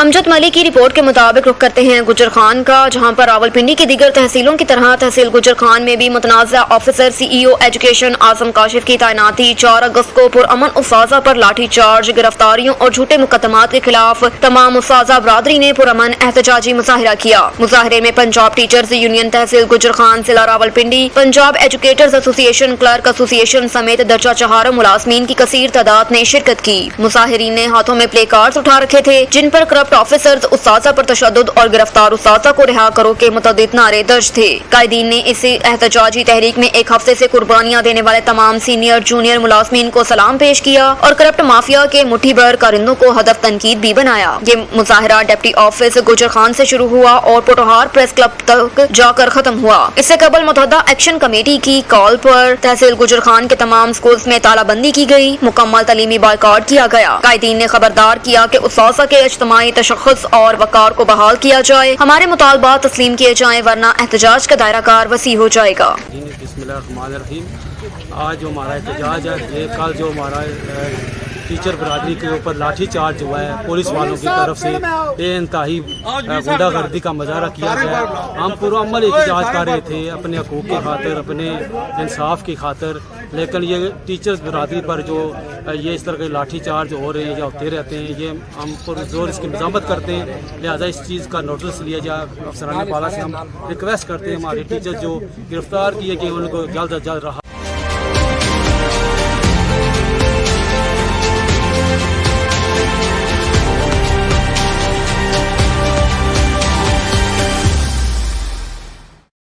امجد ملک کی رپورٹ کے مطابق رخ کرتے ہیں گجر خان کا، جہاں پر راولپنڈی کی دیگر تحصیلوں کی طرح تحصیل گجر خان میں بھی متنازع آفیسر سی ای او ایجوکیشن اعظم کاشف کی تعیناتی 4 اگست کو پرامن اساتذہ پر لاٹھی چارج، گرفتاریوں اور جھوٹے مقدمات کے خلاف تمام اساتذہ برادری نے پرامن احتجاجی مظاہرہ کیا۔ مظاہرے میں پنجاب ٹیچرز یونین تحصیل گجر خان ضلع راولپنڈی، پنجاب ایجوکیٹرز ایسوسی ایشن، کلرک ایسوسی ایشن سمیت درجہ 4 ملازمین کی کثیر تعداد نے شرکت کی۔ مظاہرین نے ہاتھوں میں پلے کارڈز اٹھا رکھے تھے جن پر کرپٹ آفیسرز، اساتذہ پر تشدد اور گرفتار اساتذہ کو رہا کرو کے متعدد نعرے درج تھے۔ قائدین نے اس احتجاجی تحریک میں ایک ہفتے سے قربانیاں دینے والے تمام سینئر جونیئر ملازمین کو سلام پیش کیا اور کرپٹ مافیا کے مٹھی بھر کارندوں کو ہدف تنقید بھی بنایا۔ یہ مظاہرہ ڈپٹی آفس گجر خان سے شروع ہوا اور پوٹوہار پریس کلب تک جا کر ختم ہوا۔ اس سے قبل متحدہ ایکشن کمیٹی کی کال پر تحصیل گجر خان کے تمام سکولز میں تالہ بندی کی گئی، مکمل تعلیمی بائیکاٹ کیا گیا۔ قائدین نے خبردار کیا کہ اساتذہ کے اجتماعی تشخص اور وقار کو بحال کیا جائے، ہمارے مطالبات تسلیم کیے جائیں ورنہ احتجاج کا دائرہ کار وسیع ہو جائے گا۔ بسم اللہ الرحمن الرحیم۔ آج جو ہمارا احتجاج ہے، یہ کل جو ہمارا ٹیچر برادری کے اوپر لاٹھی چارج ہوا ہے پولیس والوں کی طرف سے، بے انتہائی غنڈہ گردی کا مظاہرہ کیا گیا۔ ہم پرامن احتجاج کر رہے تھے اپنے حقوق کی خاطر، اپنے انصاف کی خاطر، لیکن یہ ٹیچرز برادری پر جو یہ اس طرح کے لاٹھی چارج ہو رہے ہیں یا ہوتے رہتے ہیں، یہ ہم پرزور اس کی مذمت کرتے ہیں۔ لہٰذا اس چیز کا نوٹس لیا جائے۔ افسران بالا سے ہم ریکویسٹ کرتے ہیں ہمارے ٹیچرز جو گرفتار کیے گئے ان کو جلد از جلد رہا